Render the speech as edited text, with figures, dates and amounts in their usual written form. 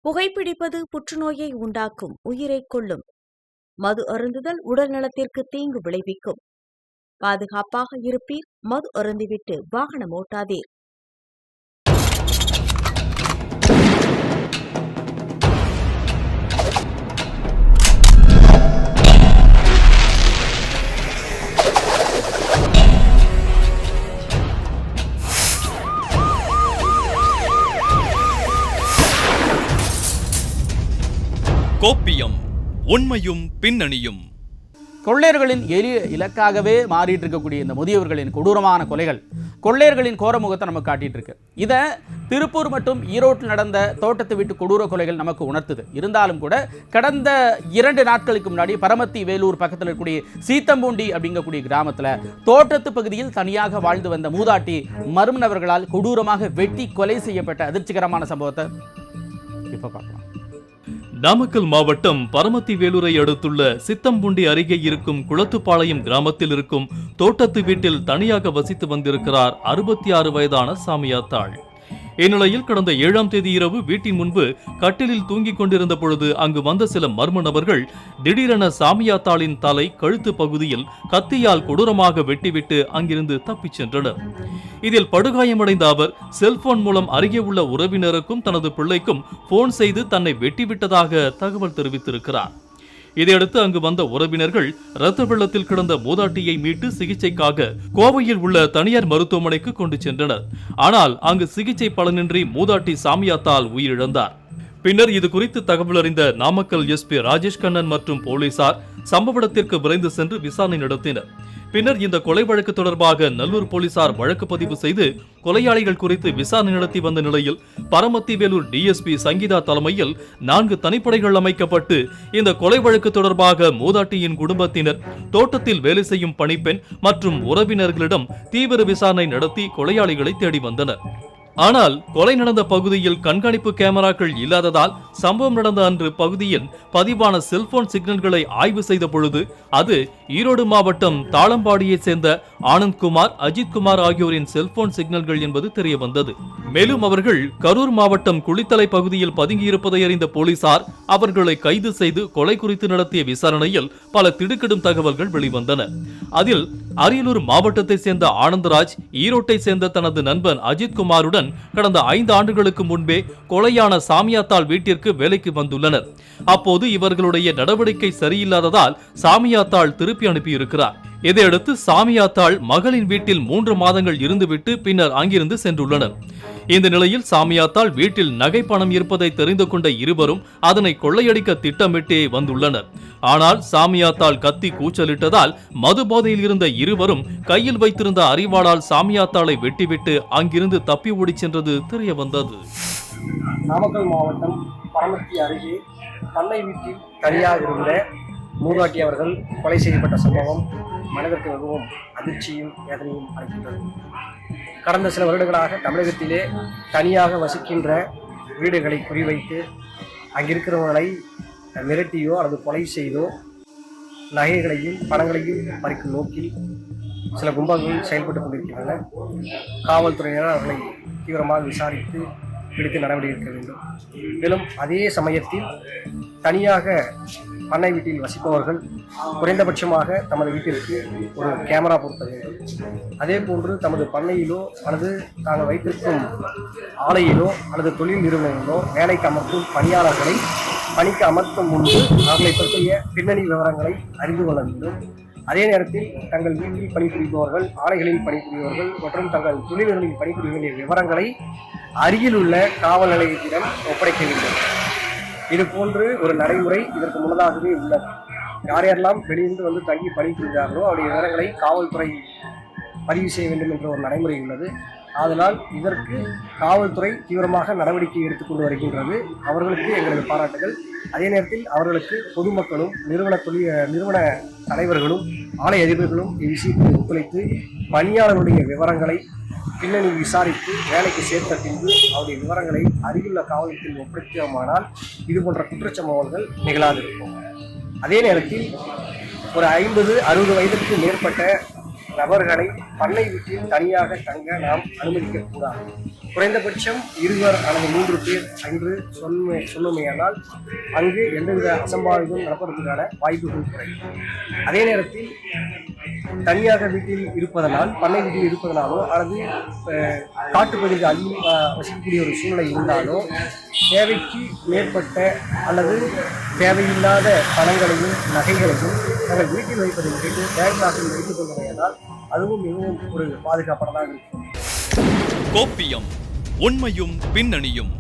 புகைப்பிடிப்பது புற்றுநோயை உண்டாக்கும், உயிரைக் கொல்லும். மது அருந்துதல் உடல் நலத்திற்கு தீங்கு விளைவிக்கும். பாதுகாப்பாக இருப்பீர், மது அருந்திவிட்டு வாகனம் ஓட்டாதீர். கோப்பியம், உண்மையும் பின்னணியும். கொள்ளையர்களின் எளிய இலக்காகவே மாறிட்டு இருக்கக்கூடிய இந்த முதியவர்களின் கொடூரமான கொலைகள், கொள்ளையர்களின் கோரமுகத்தை நமக்கு காட்டிட்டு இருக்கு. இதை திருப்பூர் மற்றும் ஈரோட்டில் நடந்த தோட்டத்தை விட்டு கொடூர கொலைகள் நமக்கு உணர்த்துது. இருந்தாலும் கூட கடந்த 2 நாட்களுக்கு முன்னாடி பரமத்தி வேலூர் பக்கத்தில் இருக்கக்கூடிய சீத்தம்பூண்டி அப்படிங்கக்கூடிய கிராமத்தில் தோட்டத்து பகுதியில் தனியாக வாழ்ந்து வந்த மூதாட்டி மர்ம நபர்களால் கொடூரமாக வெட்டி கொலை செய்யப்பட்ட அதிர்ச்சிகரமான சம்பவத்தை இப்போ பார்க்கலாம். நாமக்கல் மாவட்டம் பரமத்தி வேலூரை அடுத்துள்ள சித்தம்புண்டி அருகே இருக்கும் குளத்துப்பாளையம் கிராமத்தில் இருக்கும் தோட்டத்து வீட்டில் தனியாக வசித்து வந்திருக்கிறார் 66 வயதான சாமியாத்தாள். இந்நிலையில் கடந்த 7ஆம் தேதி இரவு வீட்டின் முன்பு கட்டிலில் தூங்கிக் கொண்டிருந்த பொழுது அங்கு வந்த சில மர்ம நபர்கள் திடீரென சாமியாத்தாளின் தலை கழுத்து பகுதியில் கத்தியால் கொடூரமாக வெட்டிவிட்டு அங்கிருந்து தப்பிச் சென்றனர். இதில் படுகாயமடைந்த அவர் செல்போன் மூலம் அருகே உள்ள உறவினருக்கும் தனது பிள்ளைக்கும் போன் செய்து தன்னை வெட்டிவிட்டதாக தகவல் தெரிவித்திருக்கிறார். இதையடுத்து அங்கு வந்த உறவினர்கள் இரத்த வெள்ளத்தில் கிடந்த மூதாட்டியை மீட்டு சிகிச்சைக்காக கோவையில் உள்ள தனியார் மருத்துவமனைக்கு கொண்டு சென்றனர். ஆனால் அங்கு சிகிச்சை பலனின்றி மூதாட்டி சாமியாத்தால் உயிரிழந்தார். பின்னர் இது குறித்து தகவல் அறிந்த நாமக்கல் எஸ்பி ராஜேஷ் கண்ணன் மற்றும் போலீசார் சம்பவ இடத்திற்கு விரைந்து சென்று விசாரணை நடத்தினர். பின்னர் இந்த கொலை வழக்கு தொடர்பாக நல்லூர் போலீசார் வழக்கு பதிவு செய்து கொலையாளிகள் குறித்து விசாரணை நடத்தி வந்த நிலையில் பரமத்தி வேலூர் டிஎஸ்பி சங்கீதா தலைமையில் 4 தனிப்படைகள் அமைக்கப்பட்டு இந்த கொலை வழக்கு தொடர்பாக மூதாட்டியின் குடும்பத்தினர், தோட்டத்தில் வேலை செய்யும் பணிப்பெண் மற்றும் உறவினர்களிடம் தீவிர விசாரணை நடத்தி கொலையாளிகளை தேடி வந்தனர். ஆனால் கொலை நடந்த பகுதியில் கண்காணிப்பு கேமராக்கள் இல்லாததால் சம்பவம் நடந்த அன்று பகுதியில் பதிவான செல்போன் சிக்னல்களை ஆய்வு செய்த பொழுது அது ஈரோடு மாவட்டம் தாளம்பாடியைச் சேர்ந்த ஆனந்த்குமார், அஜித்குமார் ஆகியோரின் செல்போன் சிக்னல்கள் என்பது தெரிய வந்தது. மேலும் அவர்கள் கரூர் மாவட்டம் குளித்தலை பகுதியில் பதுங்கியிருப்பதை அறிந்த போலீசார் அவர்களை கைது செய்து கொலை குறித்து நடத்திய விசாரணையில் பல திடுக்கிடும் தகவல்கள் வெளிவந்தன. அதில் அரியலூர் மாவட்டத்தை சேர்ந்த ஆனந்தராஜ் ஈரோட்டை சேர்ந்த தனது நண்பன் அஜித்குமாருடன் கடந்த 5 ஆண்டுகளுக்கு முன்பே கொலையான சாமியாத்தாள் வீட்டிற்கு வேலைக்கு வந்துள்ளனர். அப்போது இவர்களுடைய நடவடிக்கை சரியில்லாததால் சாமியாத்தாள் திருப்பி அனுப்பியிருக்கிறார். இதையடுத்து சாமியாத்தாள் மகளின் வீட்டில் 3 மாதங்கள் இருந்துவிட்டு பின்னர் அங்கிருந்து சென்றுள்ளனர். இந்த நிலையில் சாமியாத்தாள் வீட்டில் நகை பணம் இருப்பதை தெரிந்து கொண்ட இருவரும் அதனை கொள்ளையடிக்க திட்டமிட்டே வந்துள்ளனர். ஆனால் சாமியாத்தாள் கத்தி கூச்சலிட்டதால் மது போதையில் இருந்த இருவரும் கையில் வைத்திருந்த அரிவாளால் சாமியாத்தாளை வெட்டிவிட்டு அங்கிருந்து தப்பி ஓடி சென்றது தெரிய வந்தது. நாமக்கல் மாவட்டம் பரமத்தி அருகே பண்ணை வீட்டில் தனியாக இருந்த மூதாட்டி அவர்கள் கொலை செய்யப்பட்ட சம்பவம் மனிதருக்கு மிகவும் அதிர்ச்சியும் வேதனையும் அளிக்கின்றது. கடந்த சில வருடங்களாக தமிழகத்திலே தனியாக வசிக்கின்ற வீடுகளை குறிவைத்து அங்கிருக்கிறவர்களை மிரட்டியோ அல்லது கொலை செய்தோ நகைகளையும் பணங்களையும் பறிக்கும் நோக்கில் சில கும்பல்கள் செயல்பட்டுக் கொண்டிருக்கின்றன. காவல்துறையினர் அவர்களை தீவிரமாக விசாரித்து பிடித்து நடவடிக்கை எடுக்க வேண்டும். மேலும் அதே சமயத்தில் தனியாக பண்ணை வீட்டில் வசிப்பவர்கள் குறைந்தபட்சமாக தமது வீட்டிற்கு ஒரு கேமரா பொருத்த வேண்டும். அதே போன்று தமது பண்ணையிலோ அல்லது தாங்கள் வைத்திருக்கும் ஆலையிலோ அல்லது தொழில் நிறுவனங்களோ வேலைக்கு அமர்த்தும் பணியாளர்களை பணிக்கு அமர்த்தும் முன்பு அவர்களை பற்றிய பின்னணி விவரங்களை அறிந்து கொள்ள வேண்டும். அதே நேரத்தில் தங்கள் வீட்டில் பணிபுரிபவர்கள், ஆலைகளில் பணிபுரிபவர்கள் மற்றும் தங்கள் தொழில்களில் பணிபுரிய வேண்டிய விவரங்களை அருகில் உள்ள காவல் நிலையத்திடம் ஒப்படைக்க வேண்டும். இது போன்று ஒரு நடைமுறை இதற்கு முன்னதாகவே உள்ளது. யார் யாரெல்லாம் வெளியிருந்து வந்து தங்கி பணிபுரிகிறார்களோ அவருடைய விவரங்களை காவல்துறை பதிவு செய்ய வேண்டும் என்ற ஒரு நடைமுறை உள்ளது. அதனால் இதற்கு காவல்துறை தீவிரமாக நடவடிக்கை எடுத்துக்கொண்டு வருகின்றது. அவர்களுக்கு எங்களது பாராட்டுகள். அதே நேரத்தில் அவர்களுக்கு பொதுமக்களும் நிறுவன தலைவர்களும் ஆலை அதிபர்களும் இவ்விஷயத்தில் ஒத்துழைத்து பணியாளர்களுடைய விவரங்களை பின்னணி விசாரித்து வேலைக்கு சேர்த்த பின்பு அவருடைய விவரங்களை அருகிலுள்ள காவலத்தில் ஒப்படைத்தோமானால் இது போன்ற குற்றச்சம்பவங்கள் நிகழாதிருக்கும். அதே நேரத்தில் ஒரு 50-60 வயதிற்கு மேற்பட்ட நபர்களை பண்ணை வீட்டில் தனியாக தங்க நாம் அனுமதிக்கக்கூடாது. குறைந்தபட்சம் 2 அல்லது 3 பேர் அன்று சொன்னமையானால் அங்கு எந்தவித அசம்பாவிதம் நடப்பதற்கான வாய்ப்புகள் குறையும். அதே நேரத்தில் தனியாக வீட்டில் இருப்பதனால், பண்ணை வீட்டில் இருப்பதனாலோ அல்லது காட்டுப்பகுதியில் அதிகம் வசிக்கக்கூடிய ஒரு சூழ்நிலை இருந்தாலோ தேவைக்கு மேற்பட்ட அல்லது தேவையில்லாத பணங்களையும் நகைகளையும் நாங்கள் வீட்டில் வைப்பதை விட்டு பேங்க் காசில் வைத்துக் கொள்வதையானால் அதுவும் மிகவும் ஒரு பாதுகாப்பானதாக இருக்கும். கோப்பியம், உண்மையும் பின்னணியும்.